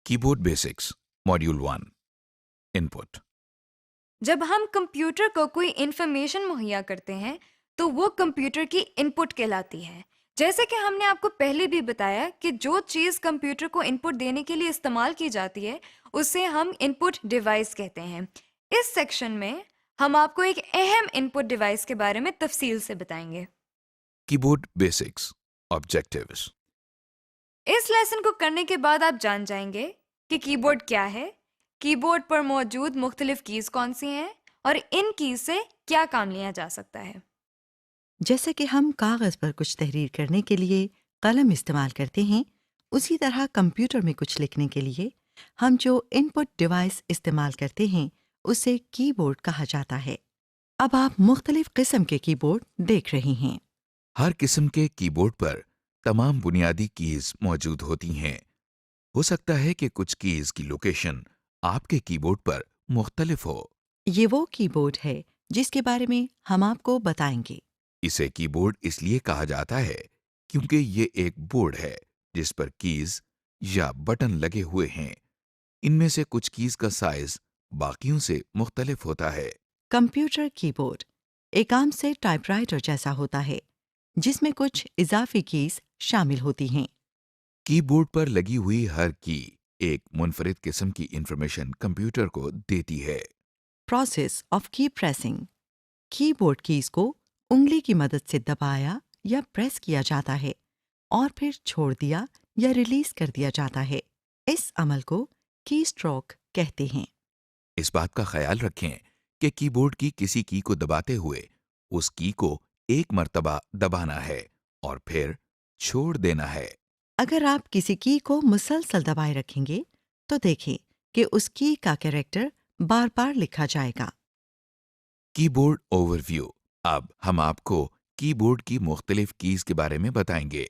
کی board basics module 1 input. جب ہم کمپیوٹر کو کوئی انفارمیشن مہیا کرتے ہیں تو وہ کمپیوٹر کی ان پٹ کہلاتی ہے۔ جیسے کہ ہم نے آپ کو پہلے بھی بتایا کہ جو چیز کمپیوٹر کو ان پٹ دینے کے لیے استعمال کی جاتی ہے اسے ہم ان پٹ ڈیوائس کہتے ہیں۔ اس سیکشن میں ہم آپ کو ایک اہم ان پٹ ڈیوائس کے بارے میں تفصیل سے بتائیں گے۔ کی بورڈ بیسکس آبجیکٹیوز۔ اس لیسن کو کرنے کے بعد آپ جان جائیں گے کہ کی بورڈ کیا ہے، کی بورڈ پر موجود مختلف کیز کون سی ہیں اور ان کیز سے کیا کام لیا جا سکتا ہے۔ جیسا کہ ہم کاغذ پر کچھ تحریر کرنے کے لیے قلم استعمال کرتے ہیں، اسی طرح کمپیوٹر میں کچھ لکھنے کے لیے ہم جو ان پٹ ڈیوائس استعمال کرتے ہیں اسے کی بورڈ کہا جاتا ہے۔ اب آپ مختلف قسم کے کی بورڈ دیکھ رہے ہیں۔ ہر قسم کے کی بورڈ پر تمام بنیادی کیز موجود ہوتی ہیں۔ ہو سکتا ہے کہ کچھ کیز کی لوکیشن آپ کے کی بورڈ پر مختلف ہو۔ یہ وہ کی بورڈ ہے جس کے بارے میں ہم آپ کو بتائیں گے۔ اسے کی بورڈ اس لیے کہا جاتا ہے کیونکہ یہ ایک بورڈ ہے جس پر کیز یا بٹن لگے ہوئے ہیں۔ ان میں سے کچھ کیز کا سائز باقیوں سے مختلف ہوتا ہے۔ کمپیوٹر کی بورڈ ایک عام سے ٹائپ رائٹر جیسا ہوتا ہے جس میں کچھ اضافی کیز شامل ہوتی ہیں۔ کی بورڈ پر لگی ہوئی ہر کی ایک منفرد قسم کی انفارمیشن کمپیوٹر کو دیتی ہے۔ پروسیس آف کی پریسنگ، کی بورڈ کیز کو انگلی کی مدد سے دبایا یا پریس کیا جاتا ہے اور پھر چھوڑ دیا یا ریلیز کر دیا جاتا ہے۔ اس عمل کو کی اسٹروک کہتے ہیں۔ اس بات کا خیال رکھیں کہ کی بورڈ کی کسی کی کو دباتے ہوئے اس کی کو ایک مرتبہ دبانا ہے اور پھر چھوڑ دینا ہے۔ اگر آپ کسی کی کو مسلسل دبائے رکھیں گے تو دیکھیں کہ اس کی کا کیریکٹر بار بار لکھا جائے گا۔ کی بورڈ اوور ویو۔ اب ہم آپ کو کی بورڈ کی مختلف کیز کے بارے میں بتائیں گے۔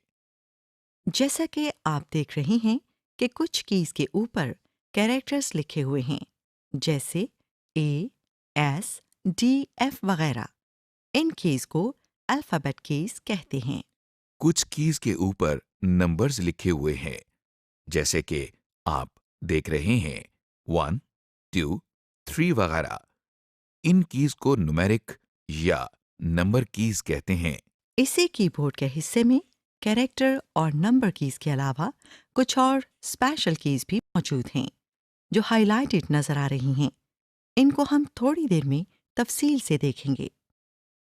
جیسا کہ آپ دیکھ رہے ہیں کہ کچھ کیز کے اوپر کیریکٹرز لکھے ہوئے ہیں جیسے اے، ایس، ڈی، ایف وغیرہ۔ ان کیز کو الفابیٹ کیز کہتے ہیں۔ کچھ کیز کے اوپر نمبرز لکھے ہوئے ہیں جیسے کہ آپ دیکھ رہے ہیں 1، 2، 3 وغیرہ۔ ان کیز کو نومیرک یا نمبر کیز کہتے ہیں۔ اسی کی بورڈ کے حصے میں کیریکٹر اور نمبر کیز کے علاوہ کچھ اور اسپیشل کیز بھی موجود ہیں جو ہائی لائٹڈ نظر آ رہی ہیں۔ ان کو ہم تھوڑی دیر میں تفصیل سے دیکھیں گے۔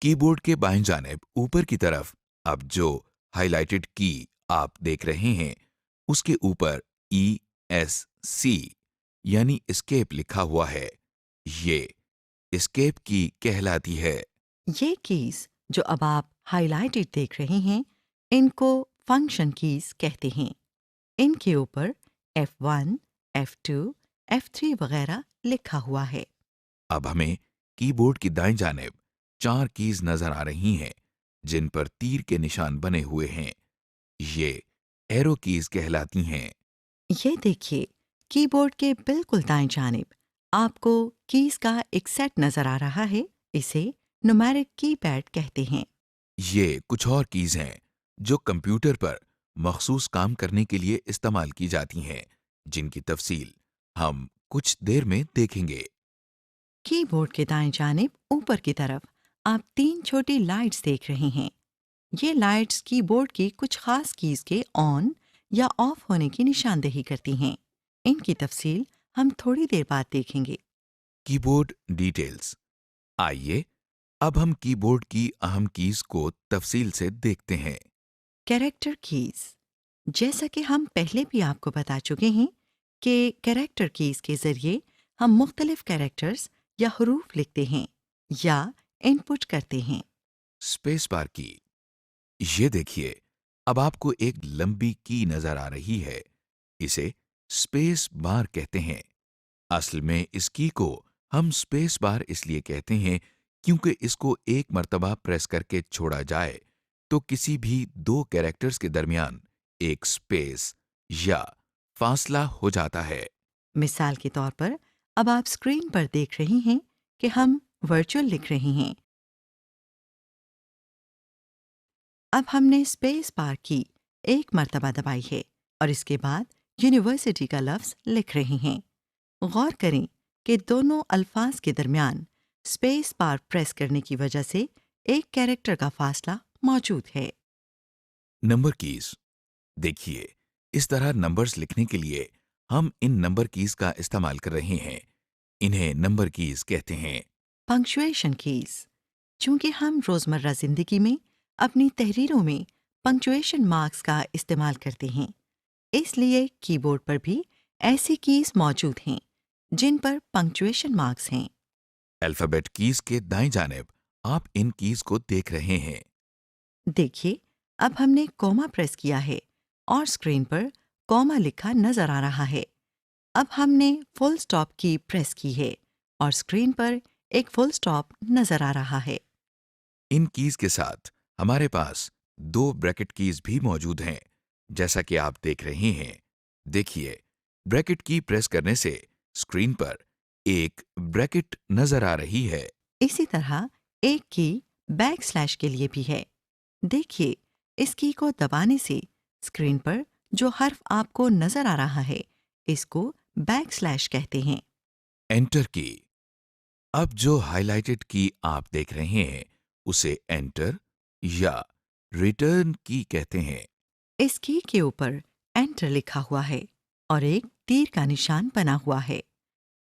کی بورڈ کے بائیں جانب اوپر کی طرف اب جو ہائی لائٹڈ کی آپ دیکھ رہے ہیں اس کے اوپر ESC یعنی اسکیپ لکھا ہوا ہے۔ یہ اسکیپ کی کہلاتی ہے۔ یہ کیز جو اب آپ ہائی لائٹڈ دیکھ رہے ہیں ان کو فنکشن کیز کہتے ہیں۔ ان کے اوپر F1، F2، F3 وغیرہ لکھا ہوا ہے۔ اب ہمیں کی بورڈ کی دائیں جانب 4 کیز نظر آ رہی ہیں جن پر تیر کے نشان بنے ہوئے ہیں۔ یہ ایرو کیز کہلاتی ہیں۔ یہ دیکھیے کی بورڈ کے بالکل دائیں جانب آپ کو کیز کا ایک سیٹ نظر آ رہا ہے۔ اسے نومیرک کی پیڈ کہتے ہیں۔ یہ کچھ اور کیز ہیں جو کمپیوٹر پر مخصوص کام کرنے کے لیے استعمال کی جاتی ہیں جن کی تفصیل ہم کچھ دیر میں دیکھیں گے۔ کی بورڈ کے دائیں جانب اوپر کی طرف آپ 3 چھوٹی لائٹس دیکھ رہے ہیں۔ یہ لائٹس کی بورڈ کی کچھ خاص کیز کے آن یا آف ہونے کی نشاندہی کرتی ہیں۔ ان کی تفصیل ہم تھوڑی دیر بعد دیکھیں گے۔ کی بورڈ ڈیٹیلز۔ آئیے اب ہم کی بورڈ کی اہم کیز کو تفصیل سے دیکھتے ہیں۔ کیریکٹر کیز، جیسا کہ ہم پہلے بھی آپ کو بتا چکے ہیں کہ کیریکٹر کیز کے ذریعے ہم مختلف کیریکٹرز یا حروف لکھتے ہیں یا ان پٹ کرتے ہیں۔ اسپیس بار کی۔ یہ دیکھیے اب آپ کو ایک لمبی کی نظر آ رہی ہے۔ اسے اسپیس بار کہتے ہیں۔ اصل میں اس کی کو ہم اسپیس بار اس لیے کہتے ہیں کیونکہ اس کو ایک مرتبہ پریس کر کے چھوڑا جائے تو کسی بھی 2 کیریکٹرز کے درمیان ایک اسپیس یا فاصلہ ہو جاتا ہے۔ مثال کے طور پر اب آپ اسکرین پر دیکھ رہی ہیں کہ ہم ورچوئل لکھ رہے ہیں۔ اب ہم نے اسپیس بار کی ایک مرتبہ دبائی ہے اور اس کے بعد یونیورسٹی کا لفظ لکھ رہے ہیں۔ غور کریں کہ دونوں الفاظ کے درمیان اسپیس بار پریس کرنے کی وجہ سے ایک کیریکٹر کا فاصلہ موجود ہے۔ Number keys. دیکھیے، اس طرح نمبرز لکھنے کے لیے ہم ان نمبر کیز کا استعمال کر رہے ہیں۔ انہیں نمبر کیز کہتے ہیں۔ Punctuation keys. چونکہ ہم روزمرہ زندگی میں اپنی تحریروں میں پنکچویشن مارکس کا استعمال کرتے ہیں، اس لیے کی بورڈ پر بھی ایسی کیز موجود ہیں جن پر پنکچویشن مارکس ہیں۔ الفابیٹ کیز کے دائیں جانب آپ ان کیز کو دیکھ رہے ہیں۔ دیکھیے، اب ہم نے کوما پریس کیا ہے اور اسکرین پر کوما لکھا نظر آ رہا ہے۔ اب ہم نے فل اسٹاپ کی پریس کی ہے اور اسکرین پر ایک فل اسٹاپ نظر آ رہا ہے۔ ان کیز کے ساتھ ہمارے پاس 2 بریکٹ کیز بھی موجود ہیں، جیسا کہ آپ دیکھ رہے ہیں۔ دیکھیے، بریکٹ کی پریس کرنے سے اسکرین پر ایک بریکٹ نظر آ رہی ہے۔ اسی طرح ایک کی بیک سلیش کے لیے بھی ہے۔ دیکھیے، اس کی کو دبانے سے اسکرین پر جو حرف آپ کو نظر آ رہا ہے اس کو بیک سلیش کہتے ہیں۔ انٹر کی۔ اب جو ہائی لائٹڈ کی آپ دیکھ رہے ہیں اسے انٹر یا ریٹرن کی کہتے ہیں۔ اس کی کے اوپر انٹر لکھا ہوا ہے اور ایک تیر کا نشان بنا ہوا ہے۔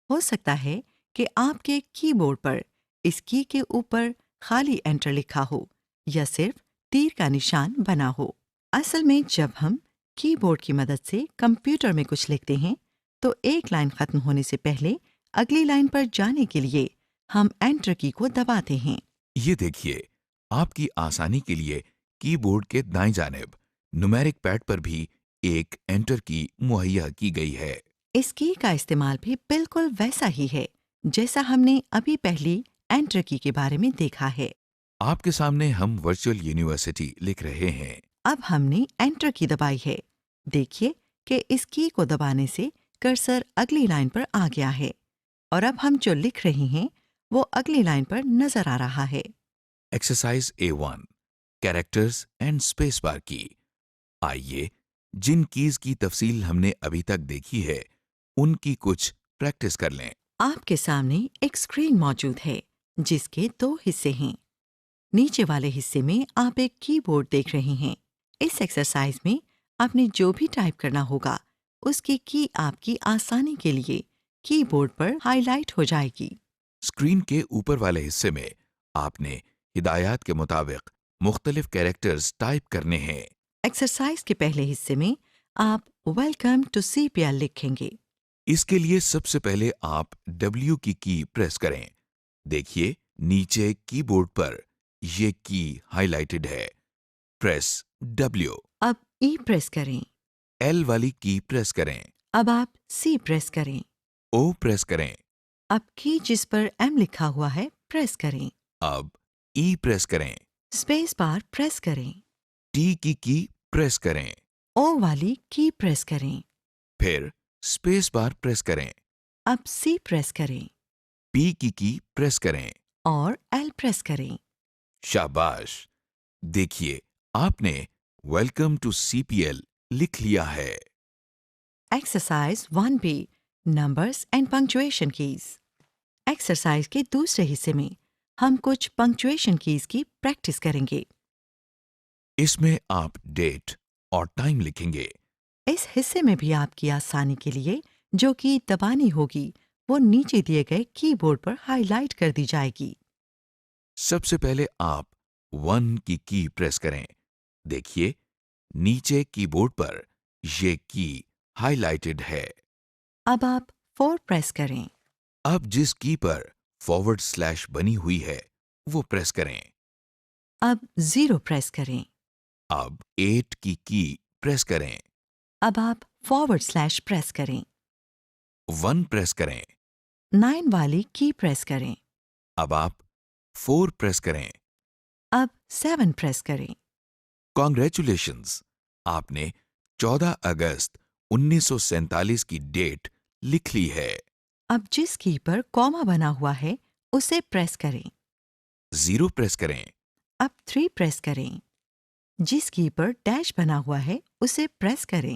ہو سکتا ہے کہ آپ کے کی بورڈ پر اس کی کے اوپر خالی انٹر لکھا ہو یا صرف تیر کا نشان بنا ہو۔ اصل میں جب ہم کی بورڈ کی مدد سے کمپیوٹر میں کچھ لکھتے ہیں تو ایک لائن ختم ہونے سے پہلے اگلی لائن پر جانے کے لیے ہم انٹر کی کو دباتے ہیں۔ یہ دیکھیے، آپ کی آسانی کے لیے کی بورڈ کے دائیں جانب نومیرک پیڈ پر بھی ایک انٹر کی مہیا کی گئی ہے۔ اس کی کا استعمال بھی بالکل ویسا ہی ہے جیسا ہم نے ابھی پہلی انٹر کی کے بارے میں دیکھا ہے۔ آپ کے سامنے ہم ورچوئل یونیورسٹی لکھ رہے ہیں۔ اب ہم نے انٹر کی دبائی ہے۔ دیکھیے کہ اس کی کو دبانے سے کرسر اگلی لائن پر آ گیا ہے اور اب ہم جو لکھ رہے ہیں وہ اگلی لائن پر نظر آ رہا ہے۔ Exercise A1 characters and space bar کی۔ آئیے جن کیز کی تفصیل ہم نے ابھی تک دیکھی ہے ان کی کچھ پریکٹس کر لیں۔ آپ کے سامنے ایک اسکرین موجود ہے جس کے 2 حصے ہیں۔ نیچے والے حصے میں آپ ایک کی بورڈ دیکھ رہے ہیں۔ اس ایکسرسائز میں آپ نے جو بھی ٹائپ کرنا ہوگا اس کی آپ کی آسانی کے لیے کی بورڈ پر ہائی لائٹ ہو جائے گی۔ اسکرین کے اوپر والے حصے میں آپ نے ہدایات کے مطابق مختلف کیریکٹرز ٹائپ کرنے ہیں۔ ایکسرسائز کے پہلے حصے میں آپ welcome to C P L لکھیں گے۔ اس کے لیے سب سے پہلے آپ W کی پریس کریں۔ دیکھیے نیچے کی بورڈ پر یہ کی ہائی لائٹڈ ہے۔ Press W۔ اب ای پریس کریں۔ L والی کی پریس کریں۔ اب آپ سی پریس کریں۔ O پریس کریں۔ اب کی جس پر ایم لکھا ہوا ہے پریس کریں۔ اب E پریس کریں۔ اسپیس بار پریس کریں۔ T کی پریس کریں۔ او والی کی پریس کریں۔ پھر اسپیس بار پریس کریں۔ اب سی پریس کریں P کی پریس کریں۔ اور ایل پریس کریں۔ شاباش! دیکھیے آپ نے ویلکم ٹو CPL لکھ لیا ہے۔ Exercise 1B numbers and punctuation keys. Exercise کے دوسرے حصے میں ہم کچھ پنکچویشن کیز کی پریکٹس کریں گے۔ اس میں آپ ڈیٹ اور ٹائم لکھیں گے۔ اس حصے میں بھی آپ کی آسانی کے لیے جو کی دبانی ہوگی وہ نیچے دیے گئے کی بورڈ پر ہائی لائٹ کر دی جائے گی۔ سب سے پہلے آپ 1 کی پریس کریں۔ دیکھیے نیچے کی بورڈ پر یہ کی ہائی لائٹڈ ہے۔ اب آپ 4 پریس کریں۔ اب جس کی پر فارورڈ سلیش بنی ہوئی ہے وہ پریس کریں۔ اب 0 پریس کریں۔ اب 8 کی پریس کریں۔ اب آپ فارورڈ سلیش پریس کریں۔ 1 پریس کریں۔ 9 والی کی پریس کریں۔ اب آپ 4 پریس کریں۔ اب 7 پریس کریں۔ کانگریچولیشنز! آپ نے 14 اگست 1947 کی ڈیٹ لکھ لی ہے۔ اب جس کی پر کوما بنا ہوا ہے اسے پریس کریں۔ 0 پریس کریں۔ اب 3 پریس کریں۔ جس کی پر ڈیش بنا ہوا ہے اسے پریس کریں۔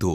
2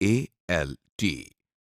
ALT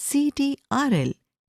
CTRL